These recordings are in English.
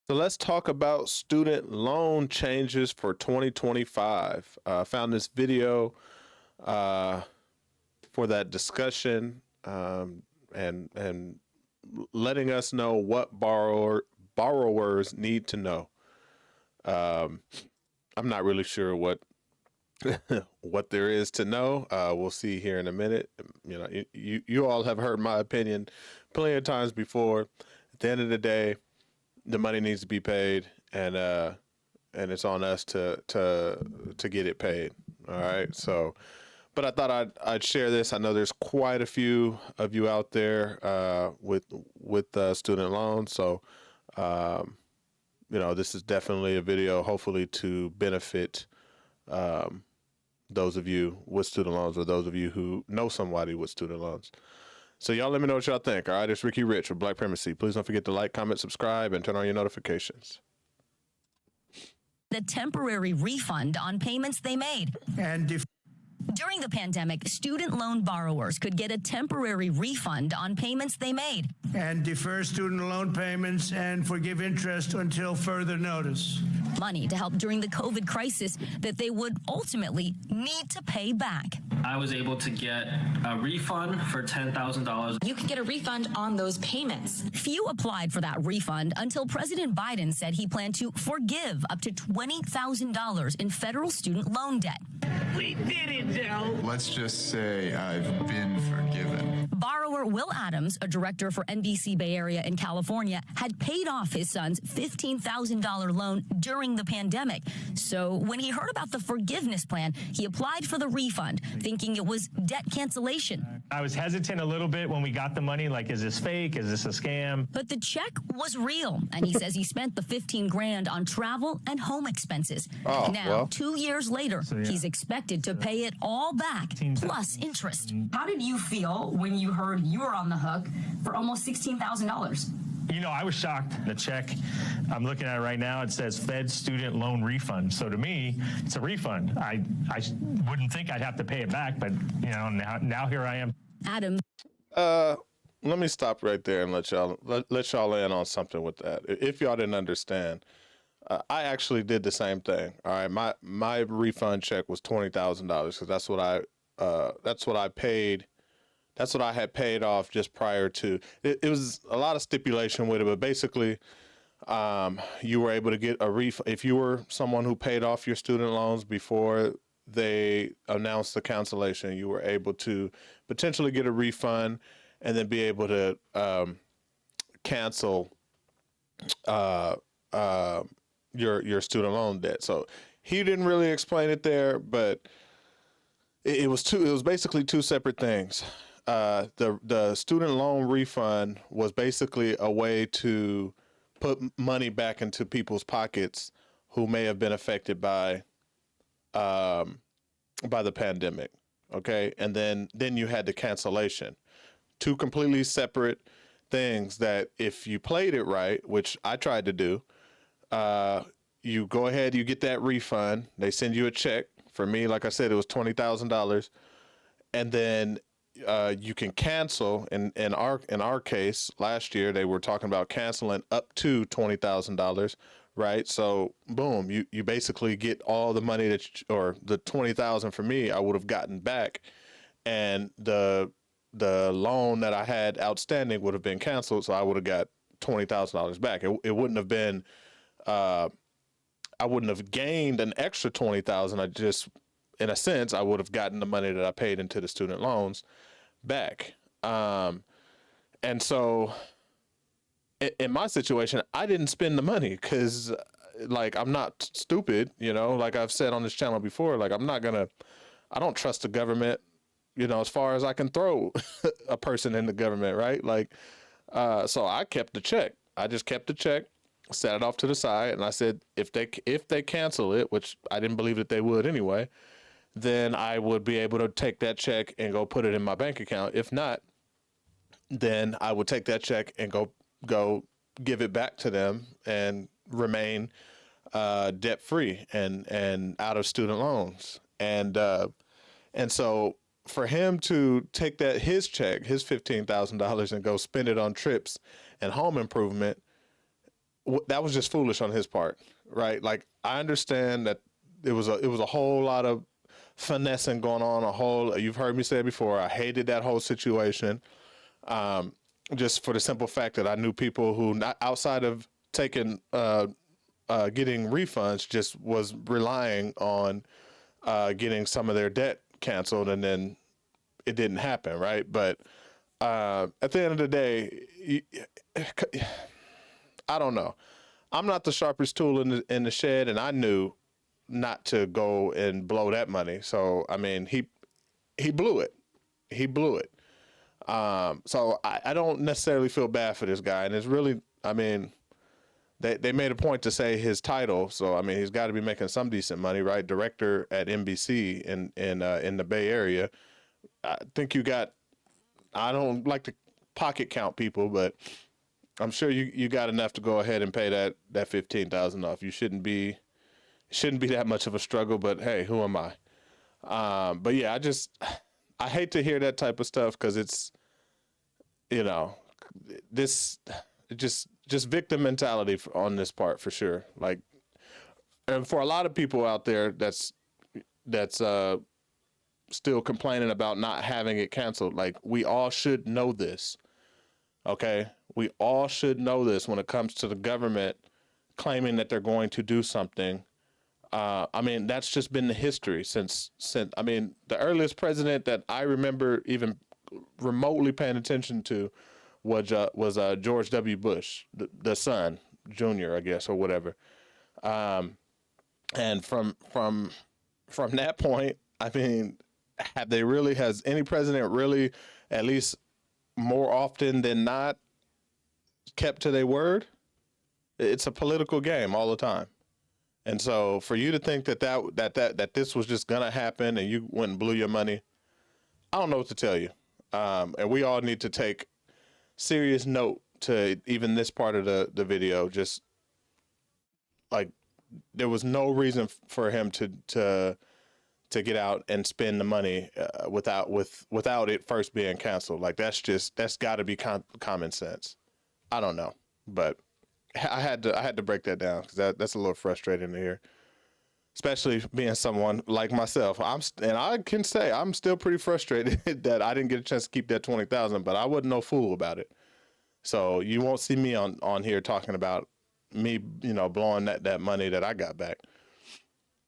So let's talk about student loan changes for 2025. I found this video uh, for that discussion and letting us know what borrowers need to know. I'm not really sure what what there is to know. We'll see here in a minute. You know, you all have heard my opinion plenty of times before. At the end of the day, the money needs to be paid, and it's on us to get it paid. All right. So, but I thought I'd share this. I know there's quite a few of you out there with student loans. So, you know, this is definitely a video, hopefully, to benefit those of you with student loans or those of you who know somebody with student loans. So y'all let me know what y'all think. All right, it's Ricky Rich with Black Primacy. Please don't forget to like, comment, subscribe, and turn on your notifications. The temporary refund on payments they made. During the pandemic, student loan borrowers could get a temporary refund on payments they made. And defer student loan payments and forgive interest until further notice. Money to help during the COVID crisis that they would ultimately need to pay back. I was able to get a refund for $10,000. You can get a refund on those payments. Few applied for that refund until President Biden said he planned to forgive up to $20,000 in federal student loan debt. We did it, Joe. Let's just say I've been forgiven. Borrower Will Adams, a director for NBC Bay Area in California, had paid off his son's $15,000 loan during the pandemic. So when he heard about the forgiveness plan, he applied for the refund, thinking it was debt cancellation. I was hesitant a little bit when we got the money, like, is this fake? Is this a scam? But the check was real, and he says he spent the $15,000 on travel and home expenses. Now, 2 years later, he's expected to pay it all back, plus interest. How did you feel when you heard you were on the hook for almost $16,000? You know, I was shocked. The check, I'm looking at it right now, it says Fed Student Loan Refund. So to me, it's a refund. I wouldn't think I'd have to pay it back, but, you know, now here I am. Adam. Let me stop right there and let y'all in on something with that. If y'all didn't understand, I actually did the same thing. All right, my refund check was $20,000 because that's what I paid. That's what I had paid off just prior to. It was a lot of stipulation with it, but basically, you were able to get a refund if you were someone who paid off your student loans before they announced the cancellation. You were able to potentially get a refund and then be able to cancel your student loan debt. So he didn't really explain it there, but it was basically two separate things. The student loan refund was basically a way to put money back into people's pockets who may have been affected by the pandemic. Okay. And then you had the cancellation. Two completely separate things that if you played it right, which I tried to do, you go ahead, you get that refund. They send you a check. For me, like I said, it was $20,000. And then you can cancel. In our case, last year, they were talking about canceling up to $20,000. Right. So boom, you basically get all the money or the $20,000 for me, I would have gotten back. And the loan that I had outstanding would have been canceled. So I would have got $20,000 back. It wouldn't have been, I wouldn't have gained an extra $20,000. I just, in a sense, I would have gotten the money that I paid into the student loans back. And so in my situation, I didn't spend the money because, like, I'm not stupid, you know, like I've said on this channel before, like, I don't trust the government, you know, as far as I can throw a person in the government, right? Like, so I kept the check. I just kept the check, set it off to the side, and I said, if they cancel it, which I didn't believe that they would anyway, then I would be able to take that check and go put it in my bank account. If not, then I would take that check and go give it back to them and remain debt free and out of student loans. And so for him to take his check, his $15,000, and go spend it on trips and home improvement, that was just foolish on his part, right? Like, I understand that it was a whole lot of finessing going on. You've heard me say it before. I hated that whole situation, just for the simple fact that I knew people who, not outside of taking getting refunds, just was relying on getting some of their debt canceled, and then it didn't happen, right? But at the end of the day, I don't know. I'm not the sharpest tool in the shed, and I knew not to go and blow that money. So, I mean, he blew it. He blew it. So I don't necessarily feel bad for this guy. And it's really, I mean, they made a point to say his title. So, I mean, he's got to be making some decent money, right? Director at NBC in the Bay Area. I think I don't like to pocket count people, but I'm sure you got enough to go ahead and pay that $15,000 off. You shouldn't be that much of a struggle, but hey, who am I? But yeah, I hate to hear that type of stuff, because it's, just victim mentality on this part, for sure. Like, and for a lot of people out there that's still complaining about not having it canceled, like, we all should know this. Okay, we all should know this when it comes to the government claiming that they're going to do something. I mean, that's just been the history since I mean, the earliest president that I remember even remotely paying attention to was George W. Bush, the son, Jr., I guess, or whatever. And from that point, I mean, has any president really, at least more often than not, kept to their word? It's a political game all the time. And so for you to think that this was just gonna happen and you went and blew your money, I don't know what to tell you. And we all need to take serious note to even this part of the video. Just like, there was no reason for him to get out and spend the money without it first being canceled. Like, that's got to be common sense. I don't know, but I had to break that down, because that's a little frustrating to hear, especially being someone like myself. And I can say I'm still pretty frustrated that I didn't get a chance to keep that $20,000, but I wasn't no fool about it. So you won't see me on here talking about me, blowing that money that I got back.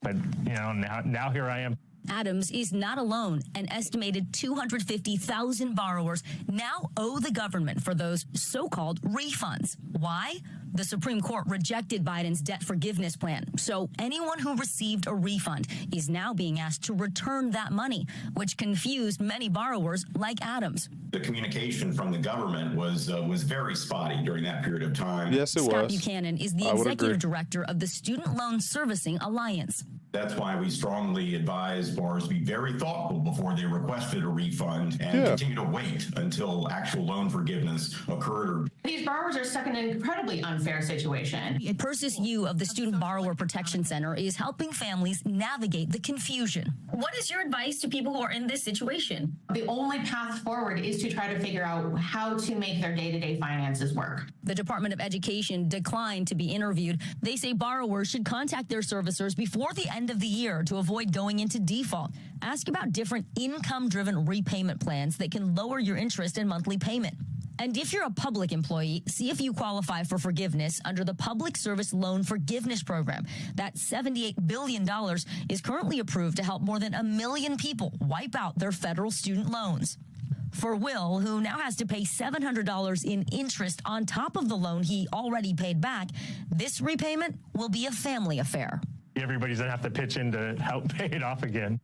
But, now here I am. Adams is not alone. An estimated 250,000 borrowers now owe the government for those so-called refunds. Why? The Supreme Court rejected Biden's debt forgiveness plan. So anyone who received a refund is now being asked to return that money, which confused many borrowers like Adams. The communication from the government was very spotty during that period of time. Yes, it was. Scott Buchanan is the executive director of the Student Loan Servicing Alliance. That's why we strongly advise borrowers to be very thoughtful before they requested a refund and continue to wait until actual loan forgiveness occurred. These borrowers are stuck in an incredibly unfair situation. Persis Yu of the Student Borrower Protection Center is helping families navigate the confusion. What is your advice to people who are in this situation? The only path forward is to try to figure out how to make their day-to-day finances work. The Department of Education declined to be interviewed. They say borrowers should contact their servicers before the end of the year to avoid going into default. Ask about different income-driven repayment plans that can lower your interest and monthly payment. And if you're a public employee, see if you qualify for forgiveness under the Public Service Loan Forgiveness Program. That $78 billion is currently approved to help more than 1 million people wipe out their federal student loans. For Will, who now has to pay $700 in interest on top of the loan he already paid back, this repayment will be a family affair. Everybody's going to have to pitch in to help pay it off again.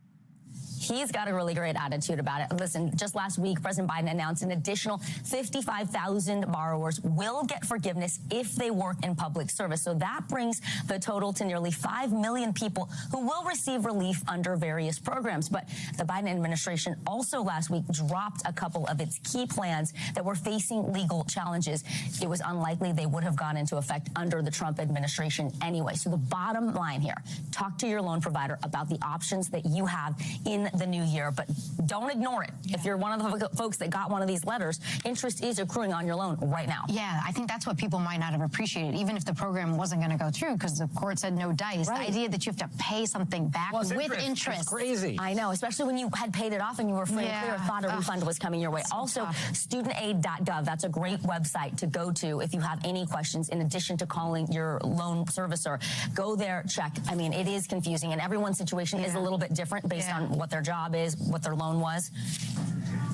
He's got a really great attitude about it. Listen, just last week, President Biden announced an additional 55,000 borrowers will get forgiveness if they work in public service. So that brings the total to nearly 5 million people who will receive relief under various programs. But the Biden administration also last week dropped a couple of its key plans that were facing legal challenges. It was unlikely they would have gone into effect under the Trump administration anyway. So the bottom line here, talk to your loan provider about the options that you have in the new year, but don't ignore it. If you're one of the folks that got one of these letters, interest is accruing on your loan right now. Yeah, I think that's what people might not have appreciated, even if the program wasn't going to go through because the court said no dice. Right. The idea that you have to pay something back with interest. That's crazy. I know, especially when you had paid it off and you were free and clear, thought a refund was coming your way. Also, studentaid.gov, that's a great website to go to if you have any questions in addition to calling your loan servicer. Go there, check. I mean, it is confusing, and everyone's situation is a little bit different based on what their job is, what their loan was.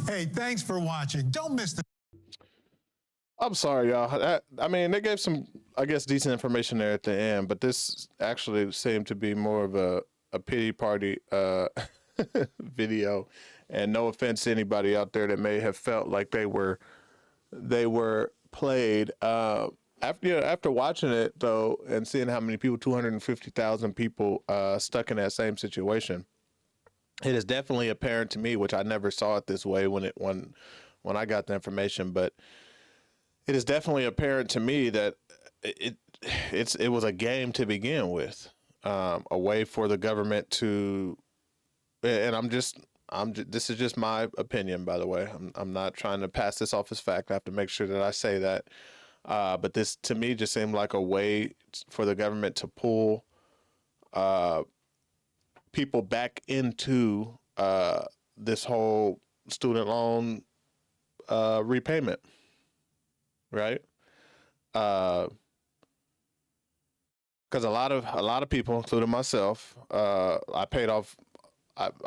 Hey, thanks for watching. Don't miss the... I'm sorry, y'all. I mean, they gave some, I guess, decent information there at the end, but this actually seemed to be more of a pity party video. And no offense to anybody out there that may have felt like they were played. After watching it though, and seeing how many people, 250,000 people, stuck in that same situation, it is definitely apparent to me, which I never saw it this way when I got the information, but it is definitely apparent to me that it was a game to begin with, a way for the government to, and this is just my opinion, by the way. I'm not trying to pass this off as fact. I have to make sure that I say that. But this, to me, just seemed like a way for the government to pull people back into this whole student loan repayment, right? Because a lot of people, including myself, I paid off.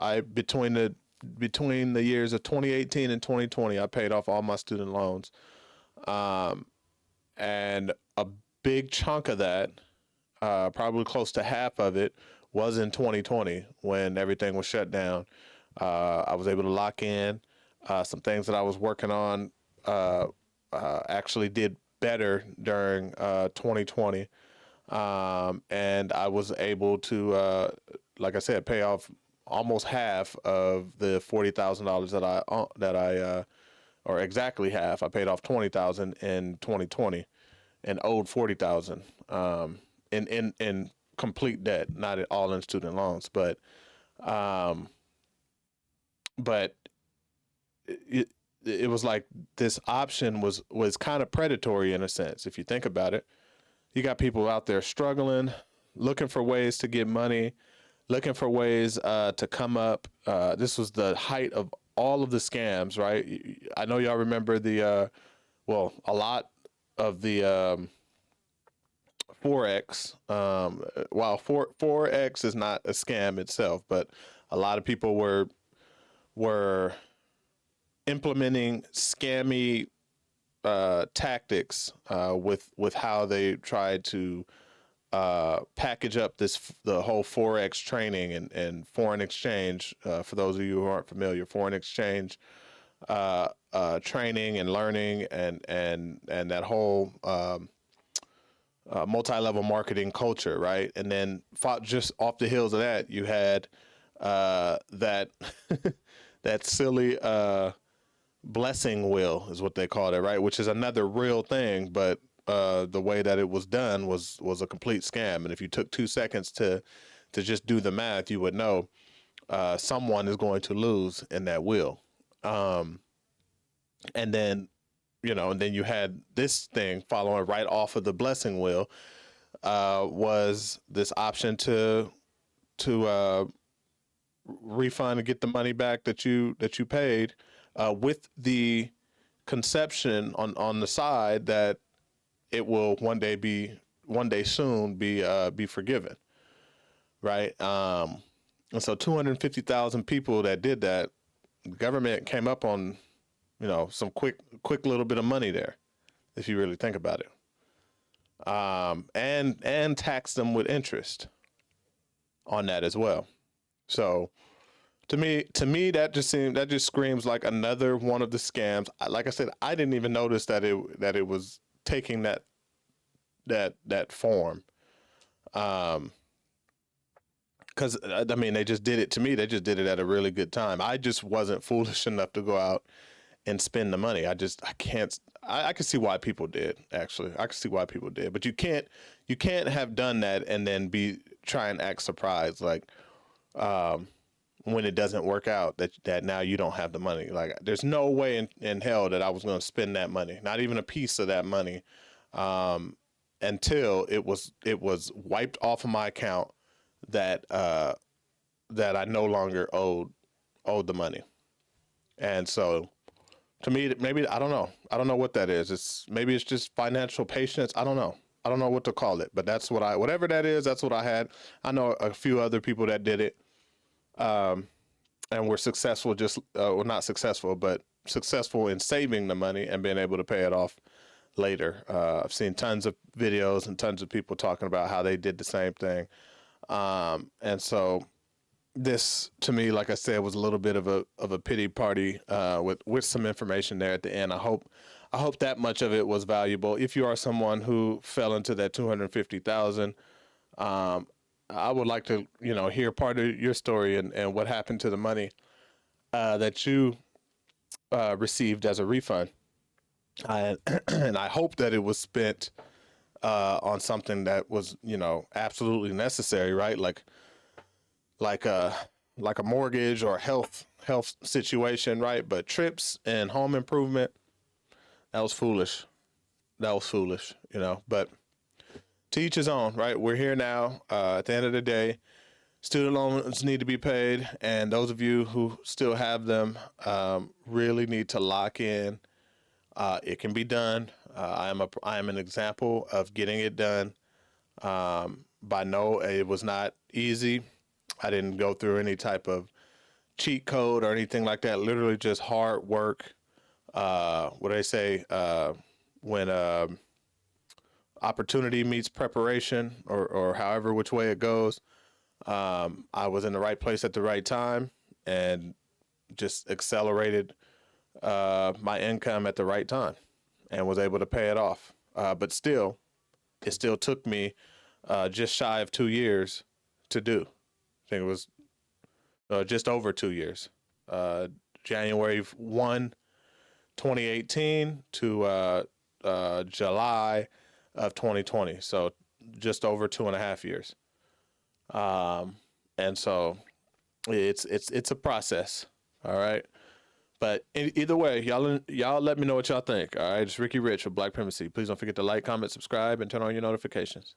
I between the years of 2018 and 2020, I paid off all my student loans, and a big chunk of that, probably close to half of it, was in 2020 when everything was shut down. I was able to lock in some things that I was working on. Actually, did better during 2020, and I was able to, like I said, pay off almost half of the $40,000 or exactly half. I paid off $20,000 in 2020 and owed $40,000 in complete debt, not all in student loans, but it was like this option was kind of predatory in a sense. If you think about it, you got people out there struggling, looking for ways to get money, looking for ways to come up. This was the height of all of the scams, right? I know y'all remember a lot of the Forex. While Forex is not a scam itself, but a lot of people were implementing scammy tactics with how they tried to package up the whole Forex training and foreign exchange. For those of you who aren't familiar, foreign exchange training and learning and that whole multi-level marketing culture, right? And then just off the heels of that, you had that that silly blessing wheel is what they called it, right? Which is another real thing, but the way that it was done was a complete scam. And if you took 2 seconds to just do the math, you would know someone is going to lose in that wheel. And then you had this thing following right off of the blessing wheel, was this option to refund and get the money back that you paid, with the conception on the side that it will one day soon be forgiven, right? And so 250,000 people that did that, the government came up on, some quick little bit of money there, if you really think about it, and taxed them with interest on that as well. So to me, that just screams like another one of the scams. Like I said, I didn't even notice that it was taking that form. Because I mean, they just did it to me. They just did it at a really good time. I just wasn't foolish enough to go out and spend the money. I can see why people did. Actually, I can see why people did. But you can't have done that and then try and act surprised. Like, when it doesn't work out, that now you don't have the money. Like, there's no way in hell that I was going to spend that money, not even a piece of that money, until it was wiped off of my account that I no longer owed the money. And so, to me, maybe, I don't know what that is. Maybe it's just financial patience. I don't know what to call it, but that's whatever that is, that's what I had. I know a few other people that did it, and were successful, well, not successful, but successful in saving the money and being able to pay it off later. I've seen tons of videos and tons of people talking about how they did the same thing. And so this, to me, like I said, was a little bit of a pity party, with some information there at the end. I hope that much of it was valuable. If you are someone who fell into that 250,000, I would like to, hear part of your story and what happened to the money that you received as a refund. And I hope that it was spent on something that was, absolutely necessary, right? Like a mortgage or health situation, right? But trips and home improvement, that was foolish. But to each his own, right? We're here now. At the end of the day, student loans need to be paid, and those of you who still have them really need to lock in. It can be done. I am an example of getting it done. It was not easy. I didn't go through any type of cheat code or anything like that. Literally just hard work. What do they say? When opportunity meets preparation, or however which way it goes. I was in the right place at the right time and just accelerated my income at the right time and was able to pay it off. But still, it still took me just shy of 2 years to do. I think it was just over 2 years. January 1, 2018 to July of 2020. So just over 2.5 years. And so it's a process. All right. But either way, y'all let me know what y'all think. All right. It's Ricky Rich with Black Primacy. Please don't forget to like, comment, subscribe, and turn on your notifications.